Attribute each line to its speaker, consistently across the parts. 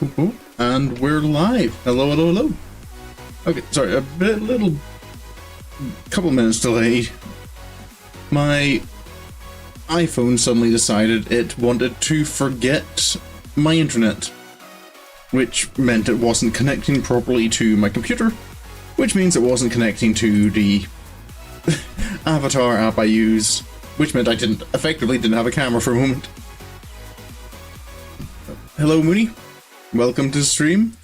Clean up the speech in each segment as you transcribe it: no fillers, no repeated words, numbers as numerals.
Speaker 1: And we're live. Hello, hello, hello. Okay, sorry, little couple minutes delayed. My iPhone suddenly decided it wanted to forget my internet, which meant it wasn't connecting properly to my computer, which means it wasn't connecting to the Avatar app I use, which meant I effectively didn't have a camera for a moment. Hello, Mooney. Welcome to the stream.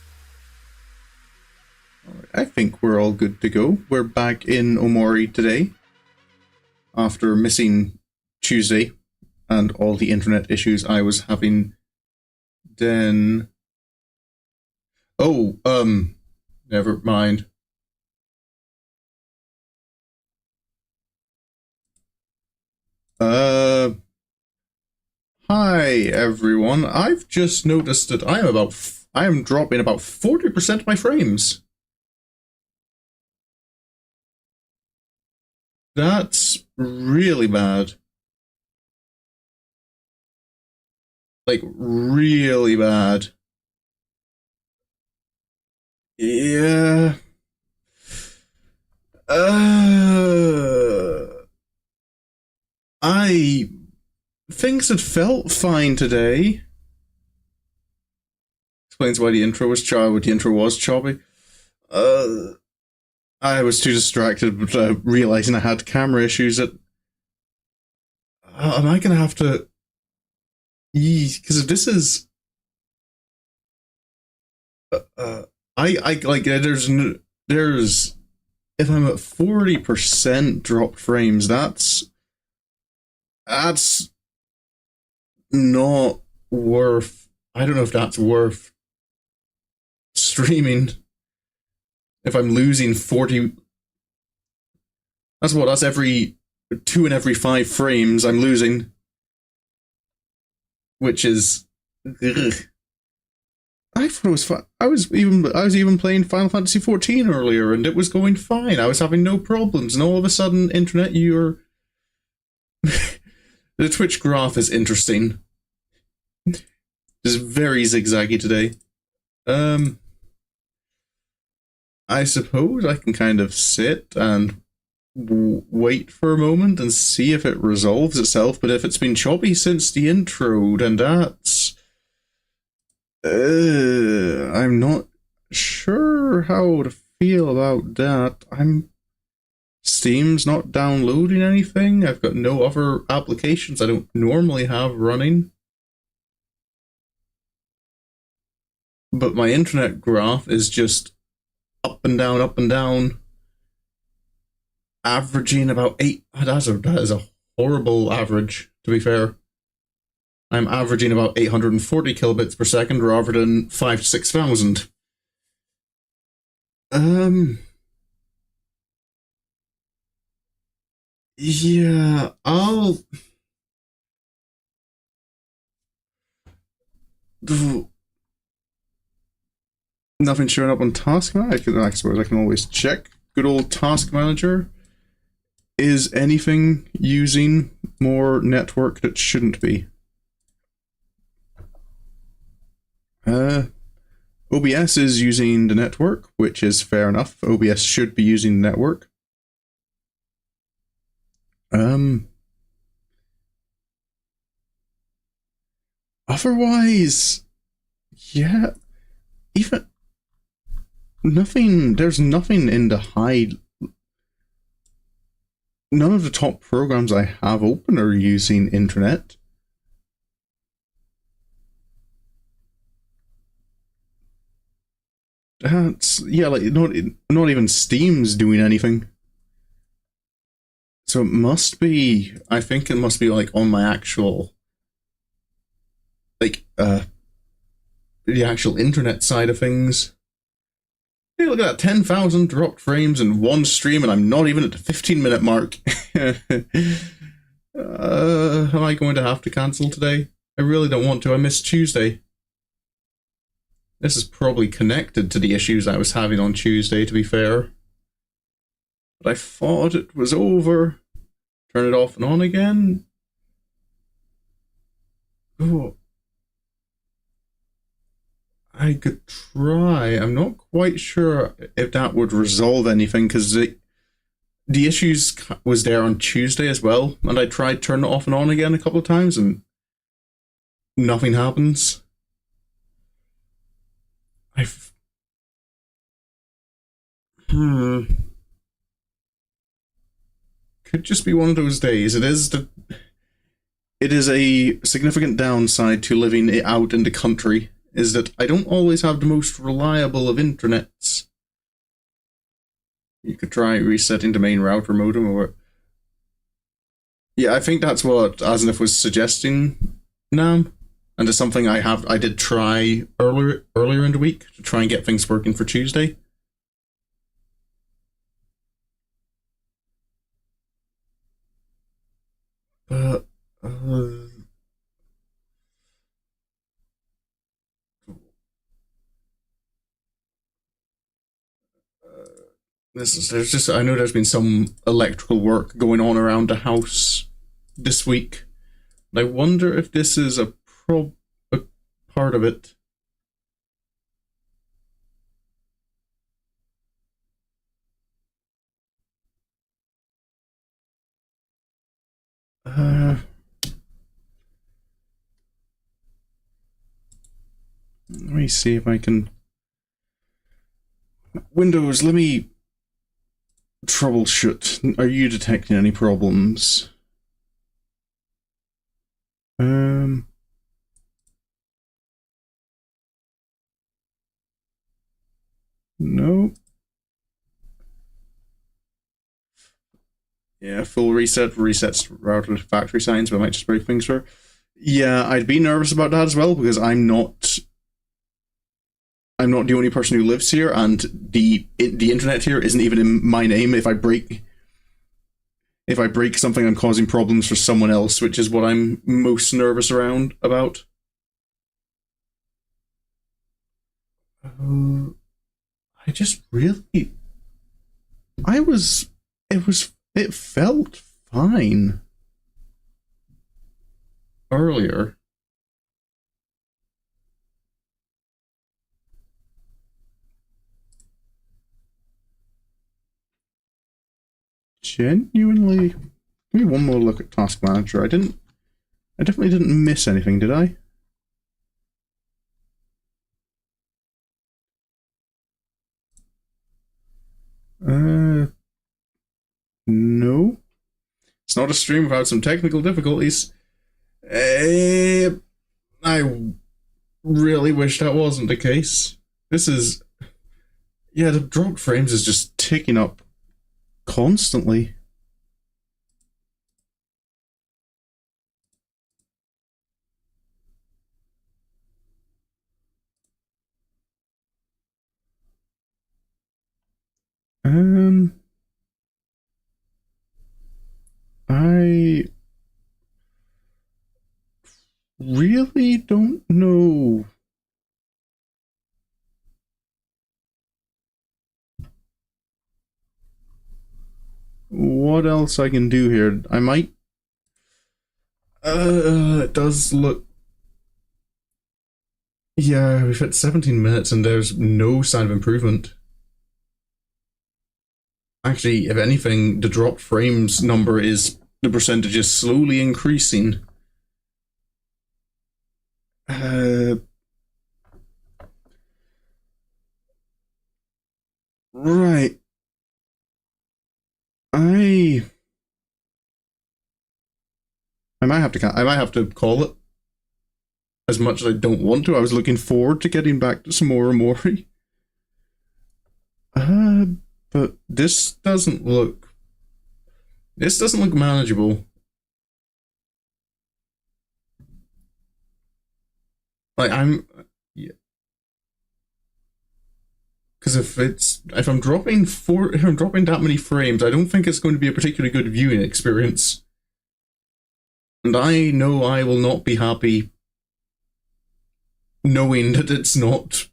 Speaker 1: I think we're all good to go. We're back in OMORI today, after missing Tuesday and all the internet issues I was having then. Oh, never mind. Hi everyone. I've just noticed that I am dropping about 40% of my frames. That's really bad. Like, really bad. Yeah. Things had felt fine today. Explains why the intro was choppy. I was too distracted realizing I had camera issues that... am I gonna have to... because this is... there's... if I'm at 40% dropped frames, that's not worth... I don't know if that's worth streaming. If I'm losing 40... That's every 2 in every 5 frames I'm losing. Which is... ugh. I thought it was fun. I was even playing Final Fantasy XIV earlier, and it was going fine. I was having no problems, and all of a sudden, internet, you're... The Twitch graph is interesting. It's very zigzaggy today. I suppose I can kind of sit and wait for a moment and see if it resolves itself, but if it's been choppy since the intro, then that's... I'm not sure how to feel about that. Steam's not downloading anything. I've got no other applications I don't normally have running. But my internet graph is just up and down, averaging about 8. That is a horrible average, to be fair. I'm averaging about 840 kilobits per second rather than 5,000 to 6,000. Yeah, nothing showing up on Task Manager. I suppose I can always check. Good old Task Manager. Is anything using more network that shouldn't be? OBS is using the network, which is fair enough. OBS should be using the network. Otherwise, yeah, even nothing. There's nothing in the high. None of the top programs I have open are using internet. That's, yeah, like not even Steam's doing anything. So it must be, I think it must be like on my actual, like, the actual internet side of things. Hey, look at that, 10,000 dropped frames in one stream, and I'm not even at the 15-minute mark. Am I going to have to cancel today? I really don't want to. I missed Tuesday. This is probably connected to the issues I was having on Tuesday, to be fair. But I thought it was over. Turn it off and on again. Oh. I could try. I'm not quite sure if that would resolve anything, because the issues was there on Tuesday as well, and I tried turning it off and on again a couple of times, and nothing happens. I've... Could just be one of those days. It is a significant downside to living out in the country, is that I don't always have the most reliable of internets. You could try resetting the main router modem, or... Yeah, I think that's what Asnif was suggesting, Nam. And it's something I did try earlier in the week to try and get things working for Tuesday. But I know there's been some electrical work going on around the house this week. I wonder if this is a part of it. Let me see if I can... Windows, let me troubleshoot. Are you detecting any problems? No. Yeah, full resets router to factory signs, but I might just break things for. Yeah, I'd be nervous about that as well, because I'm not the only person who lives here, and the internet here isn't even in my name. If I break something, I'm causing problems for someone else, which is what I'm most nervous about. I just really... It felt fine earlier. Genuinely... Give me one more look at Task Manager. I definitely didn't miss anything, did I? No. It's not a stream without some technical difficulties. I really wish that wasn't the case. This is... Yeah, the dropped frames is just ticking up constantly. I really don't know. What else I can do here? I might... it does look... Yeah, we've hit 17 minutes and there's no sign of improvement. Actually, if anything, the dropped frames number is... The percentage is slowly increasing. Right. I might have to call it. As much as I don't want to, I was looking forward to getting back to some more OMORI. But this doesn't look manageable. Like, yeah. Because if I'm dropping that many frames, I don't think it's going to be a particularly good viewing experience. And I know I will not be happy knowing that it's not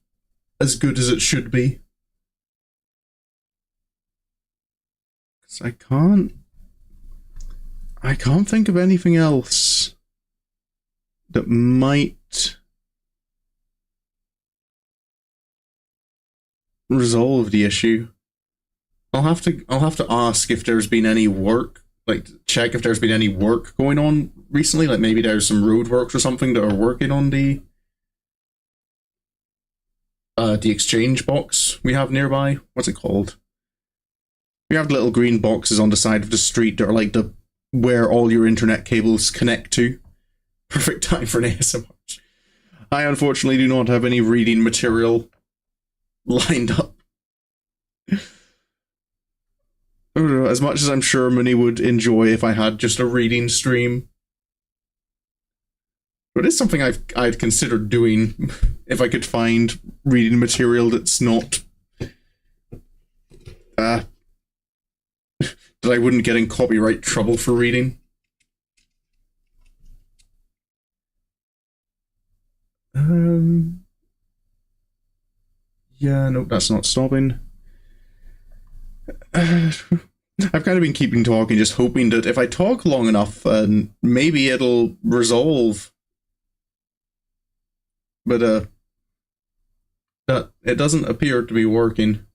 Speaker 1: as good as it should be. Because I can't think of anything else that might resolve the issue. I'll have to ask if there's been any work, like check if there's been any work going on recently, like maybe there's some road works or something that are working on the exchange box we have nearby. What's it called? We have little green boxes on the side of the street that are like the where all your internet cables connect to. Perfect time for an ASMR. I unfortunately do not have any reading material lined up. As much as I'm sure Minnie would enjoy if I had just a reading stream. But it's something I'd considered doing if I could find reading material that's not that I wouldn't get in copyright trouble for reading. Yeah, no, that's not stopping. I've kind of been keeping talking, just hoping that if I talk long enough, maybe it'll resolve. But that it doesn't appear to be working.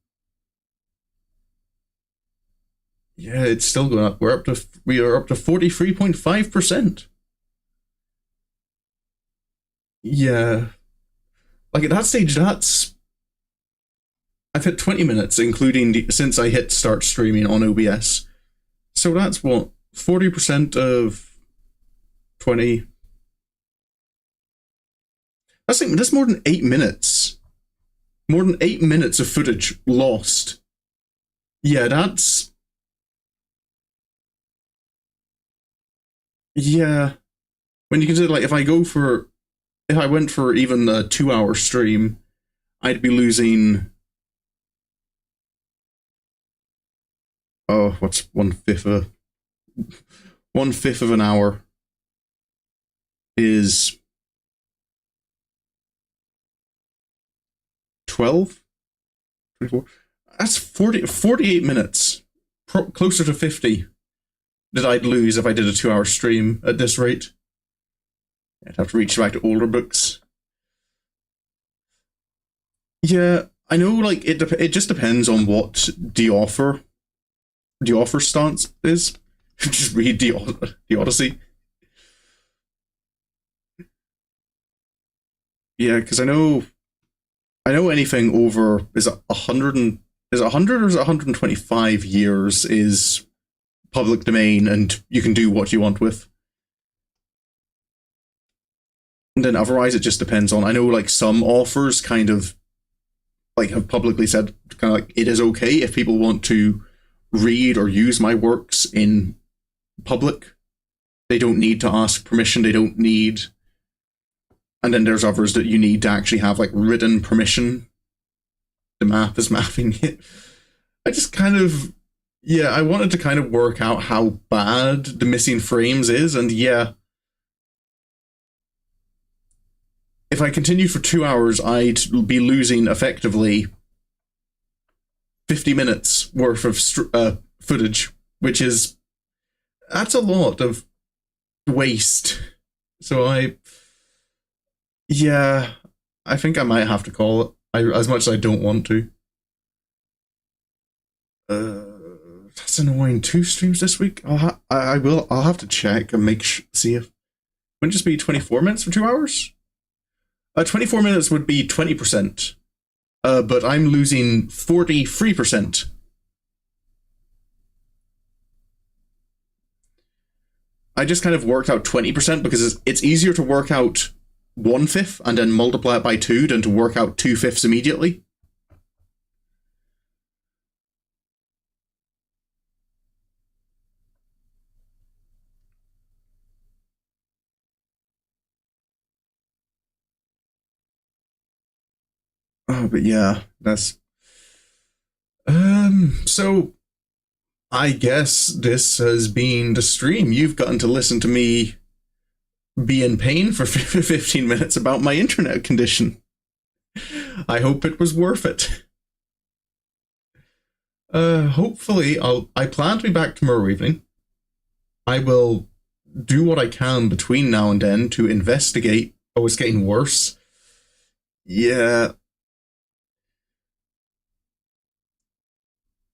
Speaker 1: Yeah, it's still going up. We are up to 43.5%. Yeah, like at that stage, I've hit 20 minutes, including since I hit start streaming on OBS. So that's what, 40% of 20. That's more than 8 minutes. More than 8 minutes of footage lost. Yeah, that's... Yeah. When you consider, like, if I went for even a 2-hour stream, I'd be losing... Oh, what's 1/5 of... 1/5 of an hour is 12? 24? That's 48 minutes. Closer to 50 that I'd lose if I did a 2-hour stream at this rate. I'd have to reach back to older books. Yeah, I know, like, it just depends on what the offer stance is. Just read the Odyssey. Yeah, because I know anything over is it 100 or is it 125 years is public domain and you can do what you want with. And then otherwise it just depends on, I know like some offers kind of like have publicly said kind of like it is okay if people want to read or use my works in public. They don't need to ask permission, they don't need... And then there's others that you need to actually have like written permission. The math is mathing it. I just kind of... Yeah, I wanted to kind of work out how bad the missing frames is, and yeah. If I continued for 2 hours, I'd be losing effectively 50 minutes worth of footage, which is... That's a lot of waste. So yeah, I think I might have to call it. As much as I don't want to. That's annoying. 2 streams this week? I'll have to check and see if... Wouldn't it just be 24 minutes for 2 hours? 24 minutes would be 20%. But I'm losing 43%. I just kind of worked out 20% because it's easier to work out 1/5 and then multiply it by 2 than to work out 2/5 immediately. Oh, but yeah, that's... So I guess this has been the stream. You've gotten to listen to me be in pain for 15 minutes about my internet condition. I hope it was worth it. Hopefully, I plan to be back tomorrow evening. I will do what I can between now and then to investigate. Oh, it's getting worse. Yeah.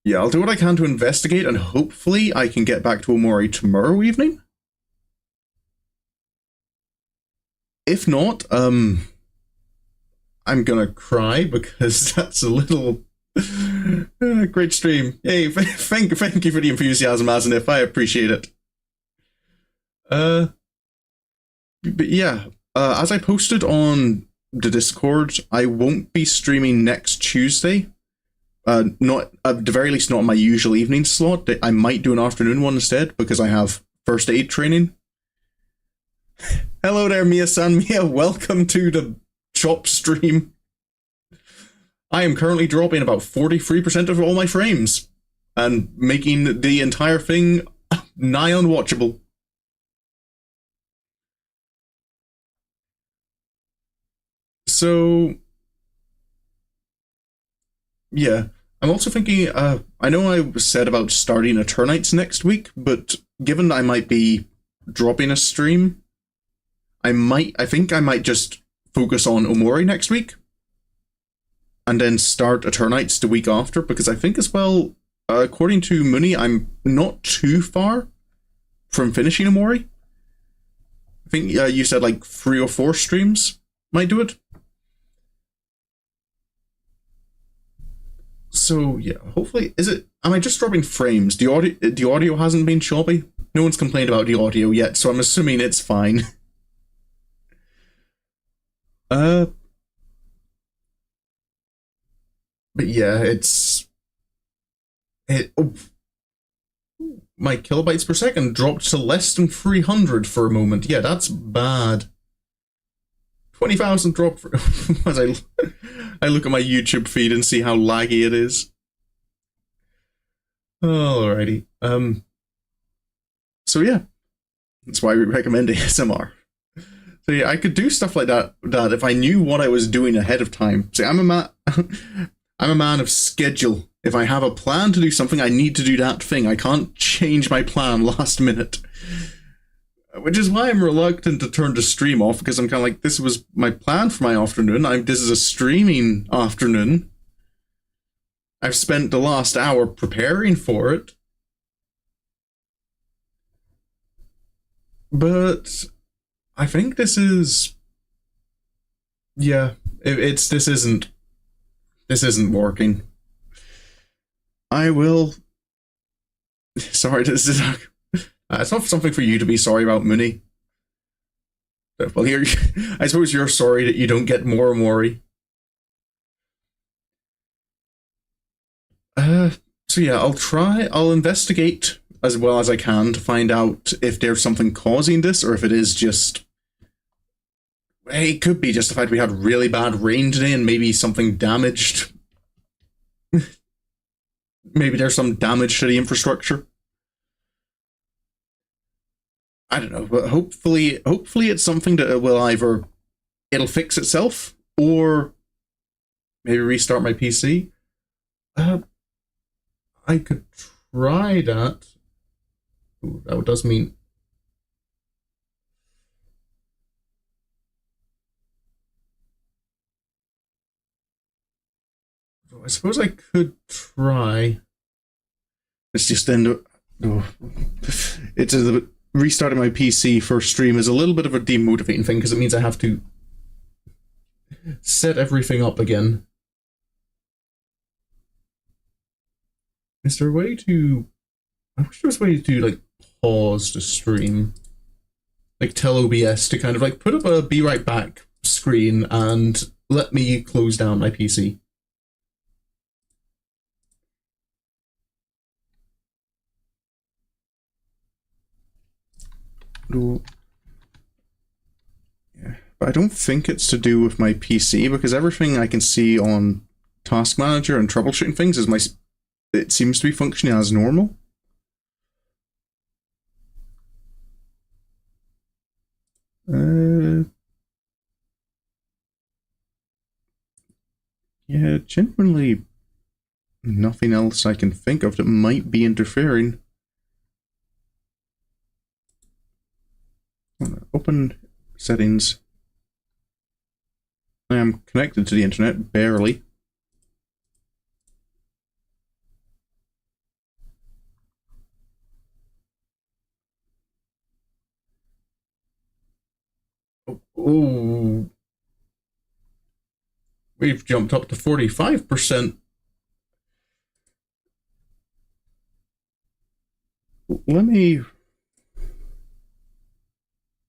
Speaker 1: Yeah, I'll do what I can to investigate, and hopefully I can get back to OMORI tomorrow evening. If not, I'm gonna cry because that's a little great stream. Hey, thank you for the enthusiasm, Asinif. I appreciate it. But yeah, as I posted on the Discord, I won't be streaming next Tuesday. Not at the very least, not my usual evening slot. I might do an afternoon one instead because I have first aid training. Hello there, Mia-san. Mia, welcome to the Chop stream. I am currently dropping about 43% of all my frames and making the entire thing nigh unwatchable. So, yeah. I'm also thinking, I know I said about starting Eternites next week, but given I might be dropping a stream, I think I might just focus on OMORI next week and then start Eternites the week after, because I think as well, according to Mooney, I'm not too far from finishing OMORI. I think you said like 3 or 4 streams might do it. So yeah, hopefully, am I just dropping frames? The audio hasn't been choppy? No one's complained about the audio yet, so I'm assuming it's fine. But yeah, my kilobytes per second dropped to less than 300 for a moment. Yeah, that's bad. 20,000 drop as I look at my YouTube feed and see how laggy it is. Alrighty. So yeah, that's why we recommend ASMR. So yeah, I could do stuff like that if I knew what I was doing ahead of time. See, I'm a man of schedule. If I have a plan to do something, I need to do that thing. I can't change my plan last minute. Which is why I'm reluctant to turn the stream off, because I'm kind of like, this was my plan for my afternoon. This is a streaming afternoon. I've spent the last hour preparing for it. But I think this is... Yeah, this isn't working. I will... Sorry, this is... it's not something for you to be sorry about, Mooney. Well, here, I suppose you're sorry that you don't get more OMORI. So yeah, I'll investigate as well as I can to find out if there's something causing this, or if it is just... Hey, it could be just the fact we had really bad rain today and maybe something damaged. Maybe there's some damage to the infrastructure. I don't know, but hopefully it's something that it'll fix itself, or maybe restart my PC. I could try that. Ooh, that does mean... I suppose I could try. It's just end up... It's restarting my PC for stream is a little bit of a demotivating thing, because it means I have to set everything up again. Is there a way to... I wish there was a way to, like, pause the stream. Like, tell OBS to kind of, like, put up a be right back screen and let me close down my PC. Yeah, but I don't think it's to do with my PC, because everything I can see on Task Manager and troubleshooting things is it seems to be functioning as normal. Yeah, genuinely nothing else I can think of that might be interfering. Open settings. I am connected to the internet, barely. Oh, we've jumped up to 45%. Let me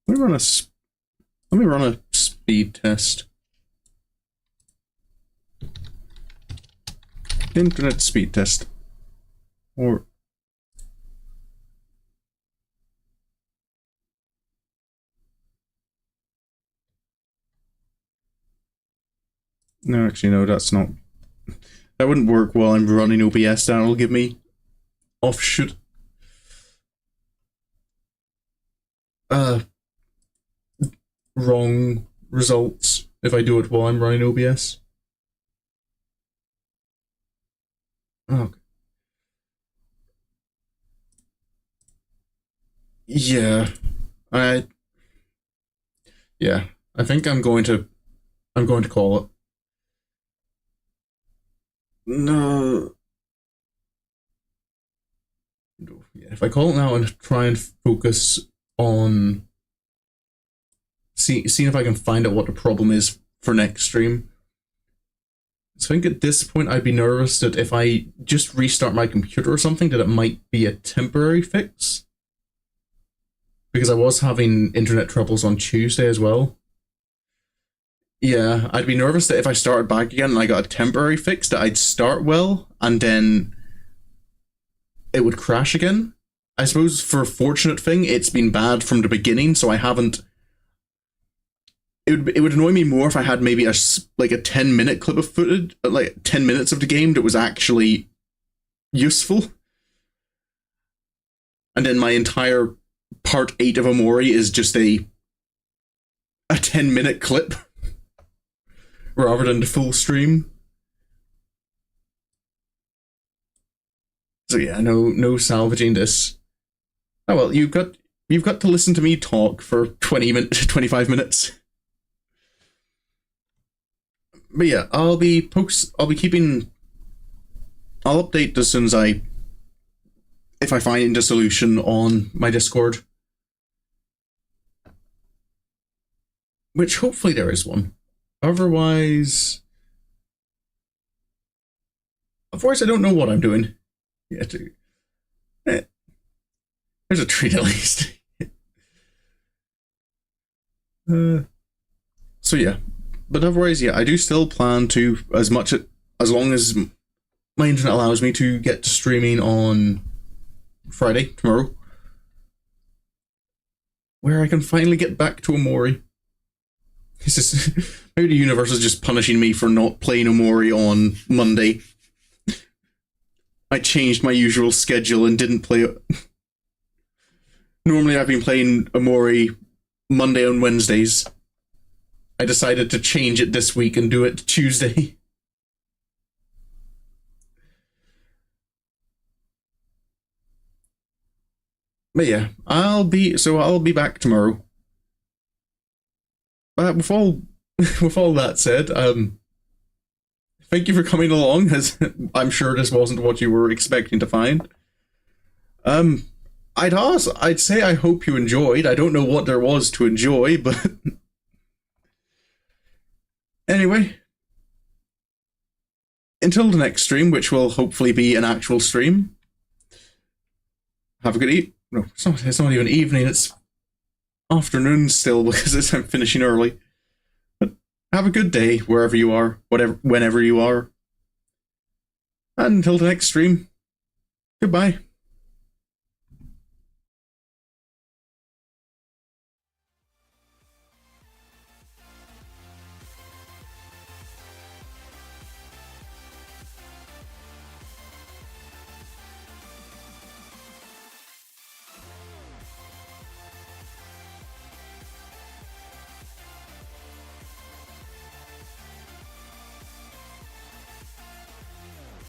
Speaker 1: run a speed test. Internet speed test. Or no, actually no, that's not. That wouldn't work while I'm running OBS. That'll give me offshoot. Wrong results if I do it while I'm running OBS. Okay. Yeah. I think I'm going to call it. No. Yeah, if I call it now and try and focus on seeing if I can find out what the problem is for next stream. So I think at this point I'd be nervous that if I just restart my computer or something, that it might be a temporary fix. Because I was having internet troubles on Tuesday as well. Yeah, I'd be nervous that if I started back again and I got a temporary fix, that I'd start well and then it would crash again. I suppose for a fortunate thing, it's been bad from the beginning, so I haven't. It would annoy me more if I had maybe a 10-minute clip of footage, like 10 minutes of the game that was actually useful. And then my entire part 8 of OMORI is just a 10-minute clip rather than the full stream. So yeah, no salvaging this. Oh well, you've got to listen to me talk for 25 minutes. But yeah, I'll update as soon as if I find a solution on my Discord. Which hopefully there is one. Otherwise I don't know what I'm doing. Yeah, there's a treat at least. So yeah. But otherwise, yeah, I do still plan to, as long as my internet allows me, to get to streaming on Friday, tomorrow, where I can finally get back to OMORI. It's just, maybe the universe is just punishing me for not playing OMORI on Monday. I changed my usual schedule and didn't play it. Normally I've been playing OMORI Monday and Wednesdays. I decided to change it this week and do it Tuesday. But yeah, I'll be back tomorrow. But with all that said, thank you for coming along, as I'm sure this wasn't what you were expecting to find. I'd say I hope you enjoyed. I don't know what there was to enjoy, but anyway, until the next stream, which will hopefully be an actual stream, have a good no, it's not even evening, it's afternoon still because I'm finishing early. But have a good day wherever you are, whenever you are. And until the next stream, goodbye.